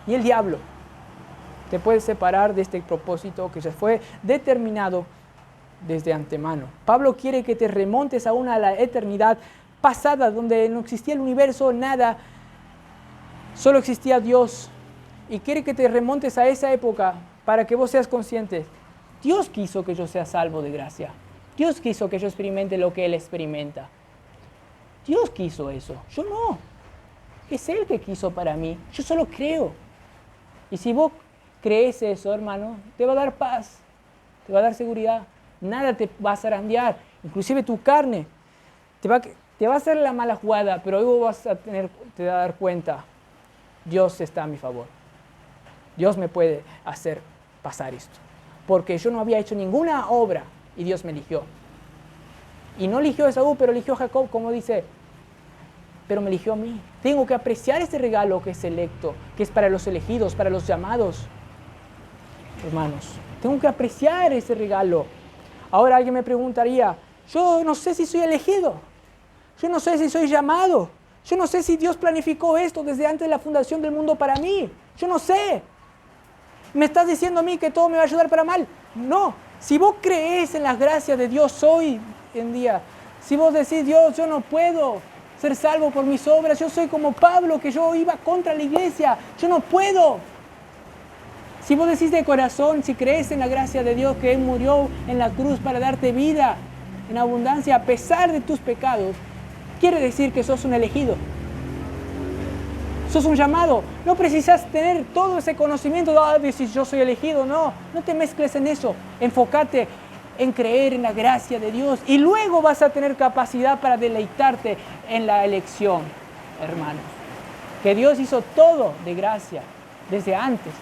[SPEAKER 1] ni el diablo te puede separar de este propósito que ya fue determinado desde antemano. Pablo quiere que te remontes aún a la eternidad pasada, donde no existía el universo, nada, solo existía Dios. Y quiere que te remontes a esa época para que vos seas consciente. Dios quiso que yo sea salvo de gracia. Dios quiso que yo experimente lo que Él experimenta. Dios quiso eso, yo no. Es Él que quiso para mí, yo solo creo. Y si vos crees eso, hermano, te va a dar paz, te va a dar seguridad. Nada te va a zarandear, inclusive tu carne. Te va a hacer la mala jugada, pero luego te vas a dar cuenta, Dios está a mi favor. Dios me puede hacer pasar esto. Porque yo no había hecho ninguna obra y Dios me eligió. Y no eligió a Esaú, pero eligió a Jacob, como dice, pero me eligió a mí. Tengo que apreciar este regalo que es selecto, que es para los elegidos, para los llamados. Hermanos, tengo que apreciar ese regalo. Ahora alguien me preguntaría, yo no sé si soy elegido, yo no sé si soy llamado, yo no sé si Dios planificó esto desde antes de la fundación del mundo para mí, yo no sé. ¿Me estás diciendo a mí que todo me va a ayudar para mal? No. Si vos creés en las gracias de Dios hoy en día, si vos decís, Dios, yo no puedo ser salvo por mis obras, yo soy como Pablo, que yo iba contra la iglesia, yo no puedo. Si vos decís de corazón, si crees en la gracia de Dios, que Él murió en la cruz para darte vida en abundancia a pesar de tus pecados, quiere decir que sos un elegido. Sos un llamado. No precisas tener todo ese conocimiento de si yo soy elegido. No te mezcles en eso. Enfócate en creer en la gracia de Dios y luego vas a tener capacidad para deleitarte en la elección, hermanos. Que Dios hizo todo de gracia desde antes,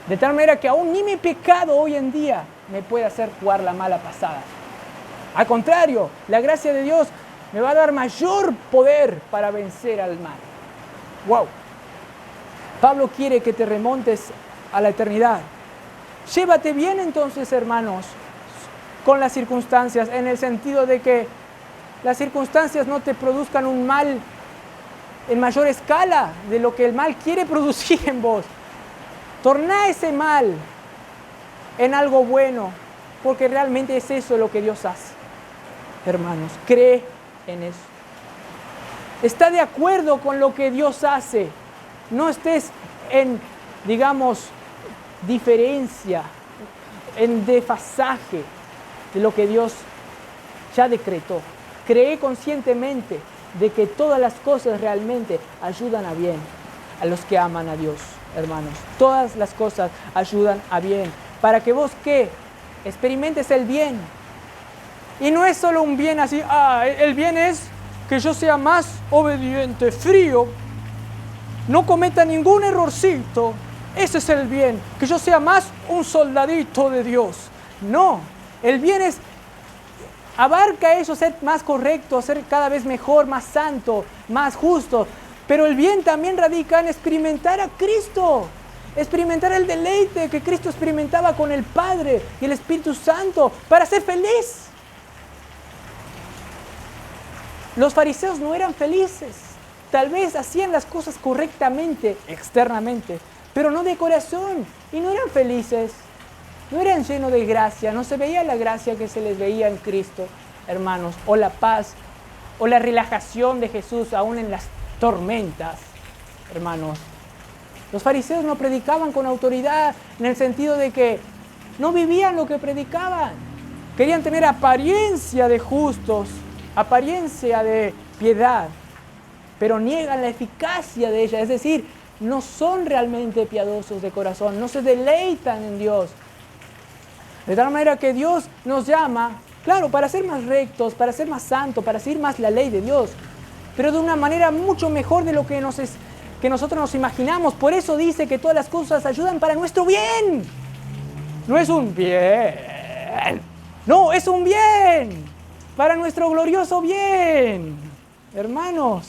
[SPEAKER 1] de tal manera que aún ni mi pecado hoy en día me puede hacer jugar la mala pasada. Al contrario, la gracia de Dios me va a dar mayor poder para vencer al mal. ¡Wow! Pablo quiere que te remontes a la eternidad. Llévate bien entonces, hermanos, con las circunstancias, en el sentido de que las circunstancias no te produzcan un mal en mayor escala de lo que el mal quiere producir en vos. Torná ese mal en algo bueno, porque realmente es eso lo que Dios hace. Hermanos, cree en eso. Está de acuerdo con lo que Dios hace. No estés en, digamos, diferencia, en desfasaje de lo que Dios ya decretó. Cree conscientemente de que todas las cosas realmente ayudan a bien a los que aman a Dios, hermanos. Todas las cosas ayudan a bien. Para que vos, ¿qué? Experimentes el bien. Y no es solo un bien así, el bien es que yo sea más obediente, frío, no cometa ningún errorcito. Ese es el bien, que yo sea más un soldadito de Dios. No, el bien abarca eso, ser más correcto, ser cada vez mejor, más santo, más justo. Pero el bien también radica en experimentar a Cristo, experimentar el deleite que Cristo experimentaba con el Padre y el Espíritu Santo para ser feliz. Los fariseos no eran felices, tal vez hacían las cosas correctamente, externamente, pero no de corazón, y no eran felices, no eran llenos de gracia, no se veía la gracia que se les veía en Cristo, hermanos, o la paz, o la relajación de Jesús aún en las tormentas, hermanos. Los fariseos no predicaban con autoridad en el sentido de que no vivían lo que predicaban, querían tener apariencia de justos, apariencia de piedad, pero niegan la eficacia de ella, es decir, no son realmente piadosos de corazón, no se deleitan en Dios. De tal manera que Dios nos llama, claro, para ser más rectos, para ser más santos, para seguir más la ley de Dios, pero de una manera mucho mejor de lo que nosotros nos imaginamos. Por eso dice que todas las cosas ayudan para nuestro bien. No es un bien, no, es un bien. Para nuestro glorioso bien, hermanos.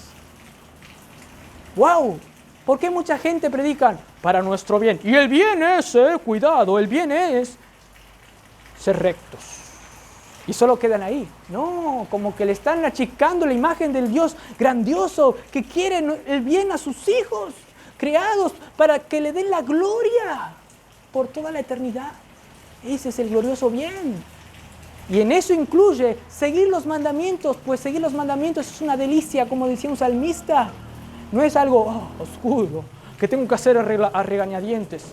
[SPEAKER 1] ¡Wow! ¿Por qué mucha gente predica para nuestro bien? Y el bien es, cuidado, el bien es ser rectos. Y solo quedan ahí. No, como que le están achicando la imagen del Dios grandioso que quiere el bien a sus hijos, creados para que le den la gloria por toda la eternidad. Ese es el glorioso bien. Y en eso incluye seguir los mandamientos, pues seguir los mandamientos es una delicia, como decía un salmista. No es algo oscuro, que tengo que hacer a regañadientes.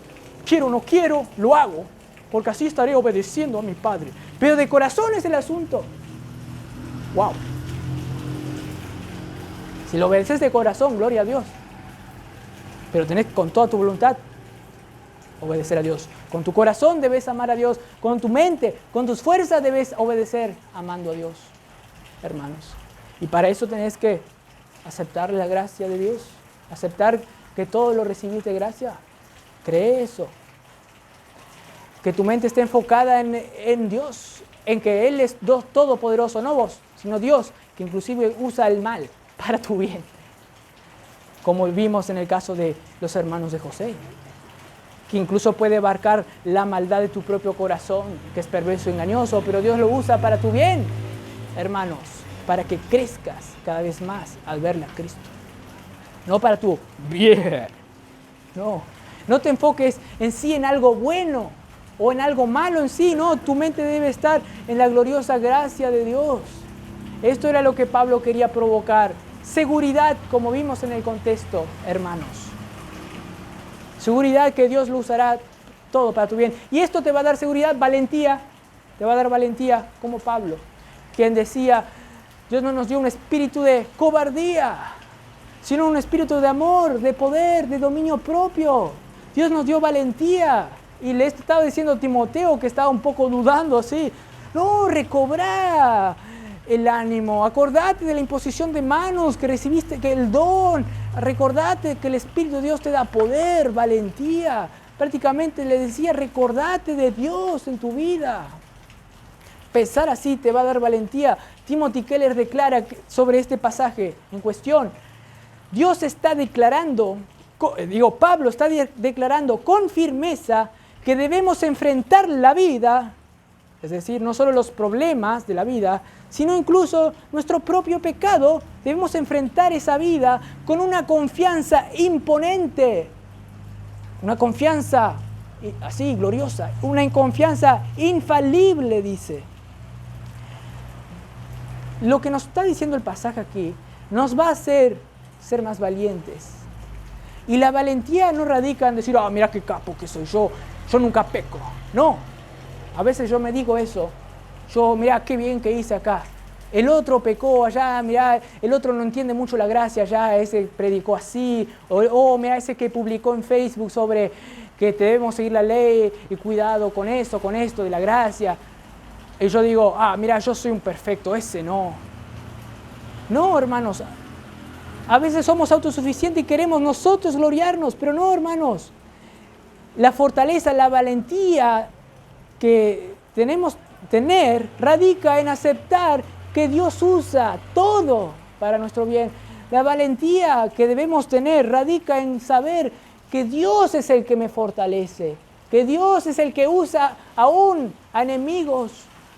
[SPEAKER 1] Quiero o no quiero, lo hago, porque así estaré obedeciendo a mi Padre. Pero de corazón es el asunto. ¡Wow! Si lo obedeces de corazón, gloria a Dios. Pero tenés con toda tu voluntad obedecer a Dios. Con tu corazón debes amar a Dios. Con tu mente, con tus fuerzas debes obedecer amando a Dios, hermanos. Y para eso tenés que aceptar la gracia de Dios. Aceptar que todo lo recibiste de gracia. Cree eso. Que tu mente esté enfocada en Dios. En que Él es todopoderoso. No vos, sino Dios, que inclusive usa el mal para tu bien. Como vimos en el caso de los hermanos de José, que incluso puede abarcar la maldad de tu propio corazón, que es perverso y engañoso, pero Dios lo usa para tu bien, hermanos, para que crezcas cada vez más al verle a Cristo. No para tu bien. No te enfoques en sí en algo bueno o en algo malo en sí, no, tu mente debe estar en la gloriosa gracia de Dios. Esto era lo que Pablo quería provocar. Seguridad, como vimos en el contexto, hermanos. Seguridad que Dios lo usará todo para tu bien. Y esto te va a dar seguridad, valentía. Te va a dar valentía, como Pablo, quien decía, Dios no nos dio un espíritu de cobardía, sino un espíritu de amor, de poder, de dominio propio. Dios nos dio valentía. Y le estaba diciendo a Timoteo, que estaba un poco dudando así, no, recobra el ánimo, acordate de la imposición de manos que recibiste, que el don, recordate que el Espíritu de Dios te da poder, valentía. Prácticamente le decía, recordate de Dios en tu vida. Pensar así te va a dar valentía. Timothy Keller declara sobre este pasaje en cuestión, Dios está declarando Pablo está declarando con firmeza que debemos enfrentar la vida, es decir, no solo los problemas de la vida, sino incluso nuestro propio pecado. Debemos enfrentar esa vida con una confianza imponente, una confianza así, gloriosa, una confianza infalible, dice. Lo que nos está diciendo el pasaje aquí nos va a hacer ser más valientes. Y la valentía no radica en decir, mira qué capo que soy yo nunca peco. No, a veces yo me digo eso, mira qué bien que hice acá. El otro pecó allá, mira, el otro no entiende mucho la gracia allá, ese predicó así, mira ese que publicó en Facebook sobre que debemos seguir la ley y cuidado con esto de la gracia. Y yo digo, mira, yo soy un perfecto, ese no. No, hermanos, a veces somos autosuficientes y queremos nosotros gloriarnos, pero no, hermanos. La fortaleza, la valentía que tenemos tener radica en aceptar que Dios usa todo para nuestro bien. La valentía que debemos tener radica en saber que Dios es el que me fortalece, que Dios es el que usa aún a enemigos,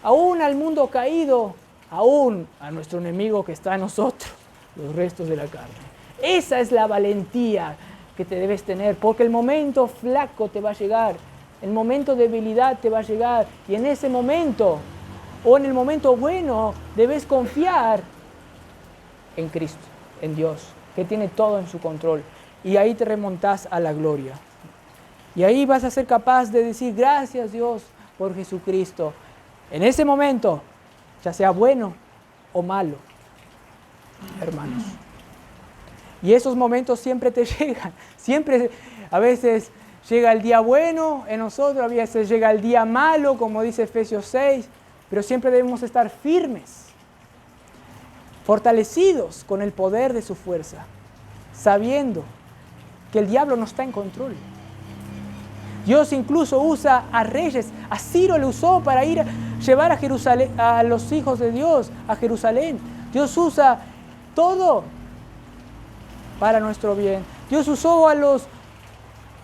[SPEAKER 1] aún al mundo caído, aún a nuestro enemigo que está en nosotros, los restos de la carne. Esa es la valentía que te debes tener, porque el momento flaco te va a llegar, el momento de debilidad te va a llegar, y en ese momento, o en el momento bueno, debes confiar en Cristo, en Dios, que tiene todo en su control, y ahí te remontás a la gloria. Y ahí vas a ser capaz de decir, gracias Dios por Jesucristo, en ese momento, ya sea bueno o malo, hermanos. Y esos momentos siempre te llegan, siempre, a veces llega el día bueno en nosotros, a veces llega el día malo, como dice Efesios 6, pero siempre debemos estar firmes, fortalecidos con el poder de su fuerza, sabiendo que el diablo no está en control. Dios incluso usa a reyes, a Ciro le usó para ir a llevar a Jerusalén, a los hijos de Dios a Jerusalén. Dios usa todo para nuestro bien. Dios usó a los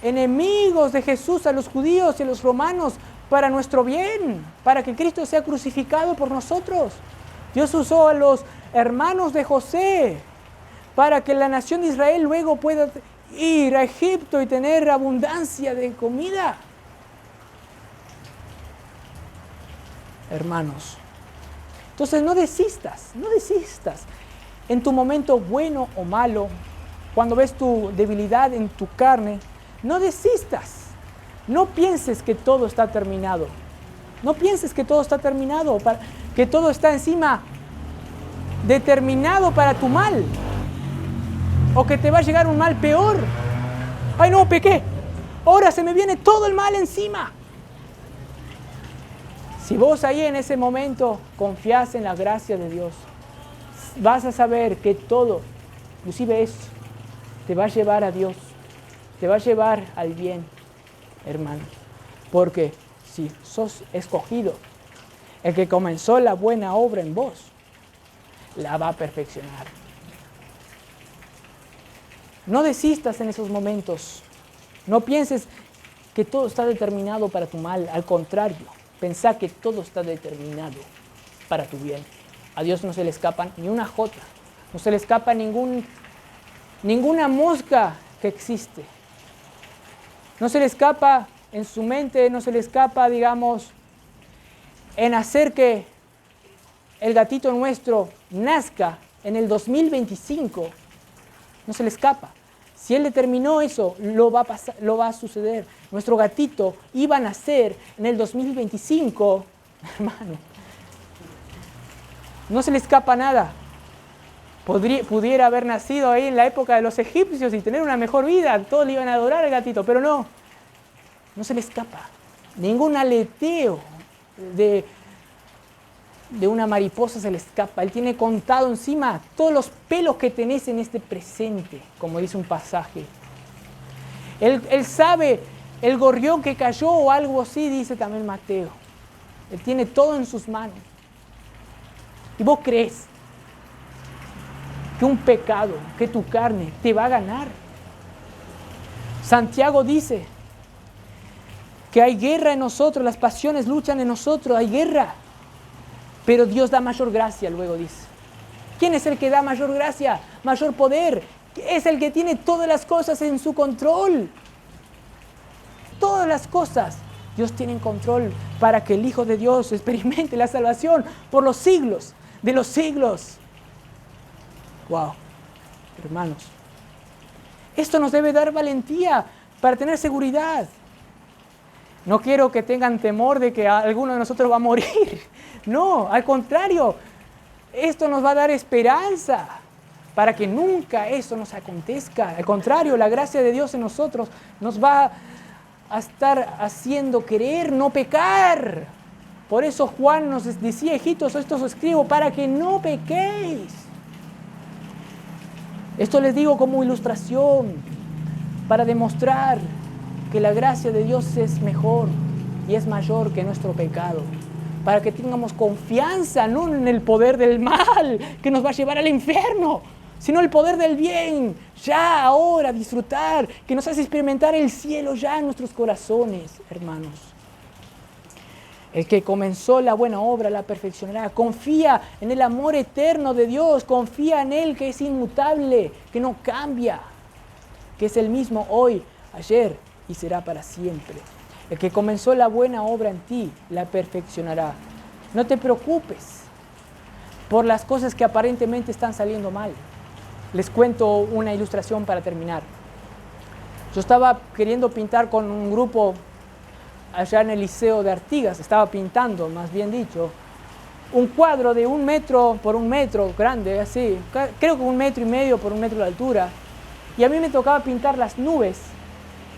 [SPEAKER 1] enemigos de Jesús, a los judíos y a los romanos para nuestro bien, para que Cristo sea crucificado por nosotros. Dios usó a los hermanos de José para que la nación de Israel luego pueda ir a Egipto y tener abundancia de comida. Hermanos, entonces no desistas. En tu momento bueno o malo, cuando ves tu debilidad en tu carne, no desistas. No pienses que todo está terminado. No pienses que todo está terminado, que todo está encima determinado para tu mal. O que te va a llegar un mal peor. ¡Ay no, pequé! Ahora se me viene todo el mal encima. Si vos ahí en ese momento confías en la gracia de Dios, vas a saber que todo, inclusive eso, te va a llevar a Dios, te va a llevar al bien, hermano. Porque si sos escogido, el que comenzó la buena obra en vos, la va a perfeccionar. No desistas en esos momentos. No pienses que todo está determinado para tu mal. Al contrario, pensá que todo está determinado para tu bien. A Dios no se le escapa ni una jota. No se le escapa ninguna mosca que existe. No se le escapa en su mente, no se le escapa, digamos, en hacer que el gatito nuestro nazca en el 2025. No se le escapa. Si Él determinó eso, lo va a suceder. Nuestro gatito iba a nacer en el 2025, hermano. No se le escapa nada. Pudiera haber nacido ahí en la época de los egipcios y tener una mejor vida. Todos le iban a adorar al gatito, pero no. No se le escapa. Ningún aleteo de una mariposa se le escapa. Él tiene contado encima todos los pelos que tenés en este presente, como dice un pasaje. Él sabe el gorrión que cayó o algo así, dice también Mateo. Él tiene todo en sus manos. ¿Y vos crees que un pecado, que tu carne te va a ganar? Santiago dice que hay guerra en nosotros, las pasiones luchan en nosotros, hay guerra. Pero Dios da mayor gracia, luego dice. ¿Quién es el que da mayor gracia, mayor poder? Es el que tiene todas las cosas en su control. Todas las cosas Dios tiene en control para que el Hijo de Dios experimente la salvación por los siglos de los siglos. Wow, hermanos. Esto nos debe dar valentía para tener seguridad. No quiero que tengan temor de que alguno de nosotros va a morir. No, al contrario, esto nos va a dar esperanza para que nunca eso nos acontezca. Al contrario, la gracia de Dios en nosotros nos va a estar haciendo querer no pecar. Por eso Juan nos decía, hijitos, esto os escribo para que no pequéis. Esto les digo como ilustración para demostrar que la gracia de Dios es mejor y es mayor que nuestro pecado. Para que tengamos confianza no en el poder del mal que nos va a llevar al infierno, sino el poder del bien, ya ahora disfrutar, que nos hace experimentar el cielo ya en nuestros corazones, hermanos. El que comenzó la buena obra la perfeccionará. Confía en el amor eterno de Dios, confía en Él que es inmutable, que no cambia, que es el mismo hoy, ayer y será para siempre. El que comenzó la buena obra en ti la perfeccionará. No te preocupes por las cosas que aparentemente están saliendo mal. Les cuento una ilustración para terminar. Yo estaba queriendo pintar con un grupo allá en el Liceo de Artigas, estaba pintando, más bien dicho, un cuadro de 1 metro por 1 metro, grande, así, creo que 1,5 metros por 1 metro de altura, y a mí me tocaba pintar las nubes,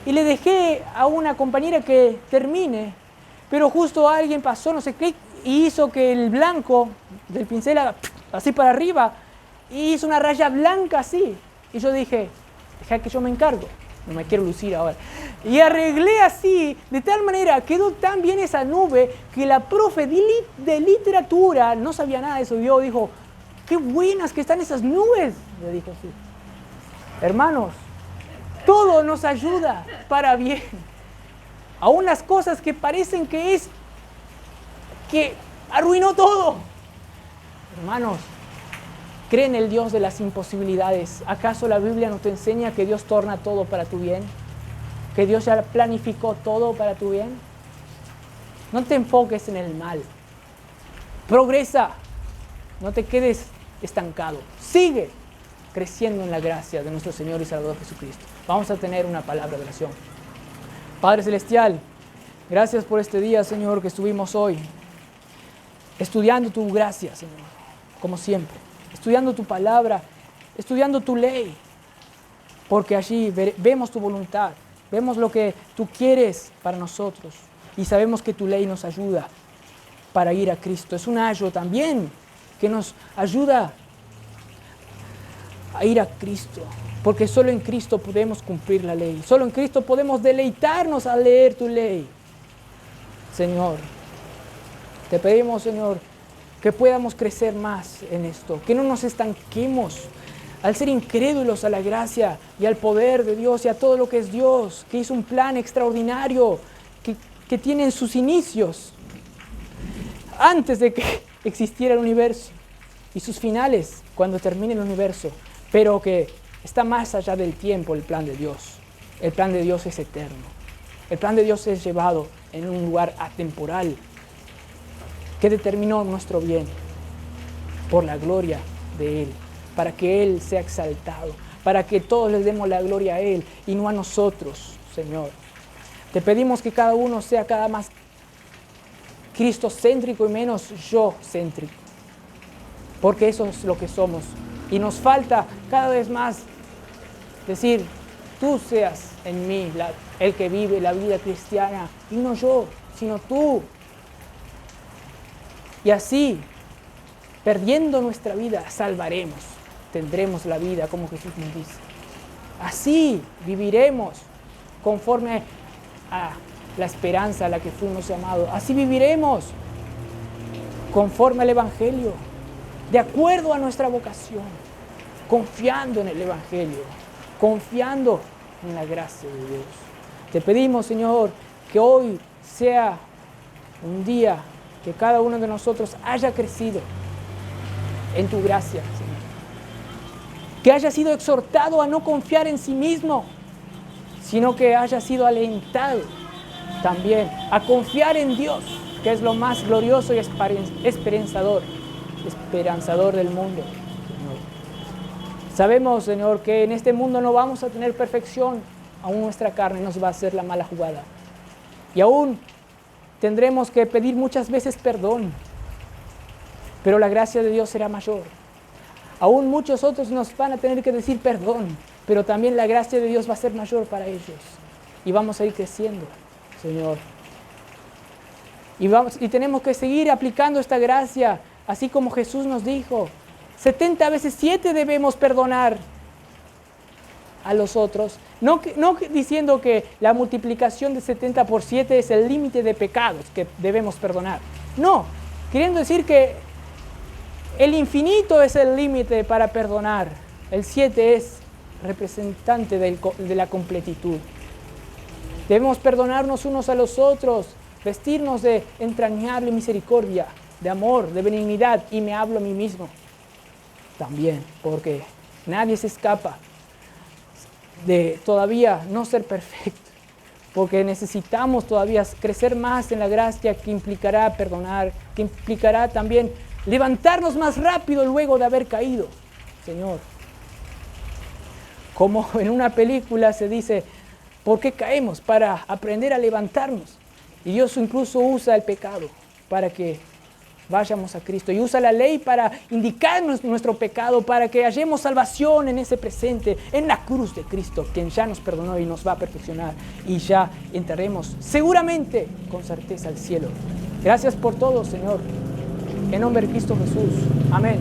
[SPEAKER 1] y le dejé a una compañera que termine, pero justo alguien pasó, no sé qué, y hizo que el blanco del pincel haga así para arriba, y hizo una raya blanca así, y yo dije, deja que yo me encargo. No me quiero lucir ahora. Y arreglé así, de tal manera, quedó tan bien esa nube que la profe de literatura no sabía nada de eso. Vio, dijo, qué buenas que están esas nubes. Le dijo así. Hermanos, todo nos ayuda para bien. Aún las cosas que parecen que arruinó todo. Hermanos, ¿cree en el Dios de las imposibilidades? ¿Acaso la Biblia no te enseña que Dios torna todo para tu bien? ¿Que Dios ya planificó todo para tu bien? No te enfoques en el mal. Progresa. No te quedes estancado. Sigue creciendo en la gracia de nuestro Señor y Salvador Jesucristo. Vamos a tener una palabra de oración. Padre Celestial, gracias por este día, Señor, que estuvimos hoy estudiando tu gracia, Señor, como siempre. Estudiando tu palabra, estudiando tu ley, porque allí vemos tu voluntad, vemos lo que tú quieres para nosotros y sabemos que tu ley nos ayuda para ir a Cristo. Es un ayo también que nos ayuda a ir a Cristo, porque solo en Cristo podemos cumplir la ley, solo en Cristo podemos deleitarnos al leer tu ley. Señor, te pedimos, Señor, que podamos crecer más en esto, que no nos estanquemos al ser incrédulos a la gracia y al poder de Dios y a todo lo que es Dios, que hizo un plan extraordinario, que tiene sus inicios antes de que existiera el universo y sus finales cuando termine el universo, pero que está más allá del tiempo el plan de Dios. El plan de Dios es eterno. El plan de Dios es llevado en un lugar atemporal que determinó nuestro bien por la gloria de Él, para que Él sea exaltado, para que todos les demos la gloria a Él y no a nosotros, Señor. Te pedimos que cada uno sea cada más cristocéntrico y menos yo-céntrico, porque eso es lo que somos. Y nos falta cada vez más decir, tú seas en mí el que vive la vida cristiana, y no yo, sino tú. Y así, perdiendo nuestra vida, salvaremos, tendremos la vida como Jesús nos dice. Así viviremos conforme a la esperanza a la que fuimos llamados. Así viviremos conforme al Evangelio, de acuerdo a nuestra vocación, confiando en el Evangelio, confiando en la gracia de Dios. Te pedimos, Señor, que hoy sea un día que cada uno de nosotros haya crecido en tu gracia, Señor. Que haya sido exhortado a no confiar en sí mismo, sino que haya sido alentado también a confiar en Dios, que es lo más glorioso y esperanzador del mundo, Señor. Sabemos, Señor, que en este mundo no vamos a tener perfección. Aún nuestra carne nos va a hacer la mala jugada. Y aún tendremos que pedir muchas veces perdón. Pero la gracia de Dios será mayor. Aún muchos otros nos van a tener que decir perdón, pero también la gracia de Dios va a ser mayor para ellos. Y vamos a ir creciendo, Señor. Y tenemos que seguir aplicando esta gracia, así como Jesús nos dijo. 70 veces 7 debemos perdonar a los otros. No diciendo que la multiplicación de 70 por 7 es el límite de pecados que debemos perdonar. No, queriendo decir que el infinito es el límite para perdonar. El 7 es representante de la completitud. Debemos perdonarnos unos a los otros, vestirnos de entrañable misericordia, de amor, de benignidad, y me hablo a mí mismo también, porque nadie se escapa de todavía no ser perfecto, porque necesitamos todavía crecer más en la gracia que implicará perdonar, que implicará también levantarnos más rápido luego de haber caído, Señor. Como en una película se dice, ¿por qué caemos? Para aprender a levantarnos. Y Dios incluso usa el pecado para que vayamos a Cristo. Y usa la ley para indicarnos nuestro pecado, para que hallemos salvación en ese presente, en la cruz de Cristo, quien ya nos perdonó y nos va a perfeccionar. Y ya entraremos seguramente, con certeza, al cielo. Gracias por todo, Señor. En nombre de Cristo Jesús. Amén.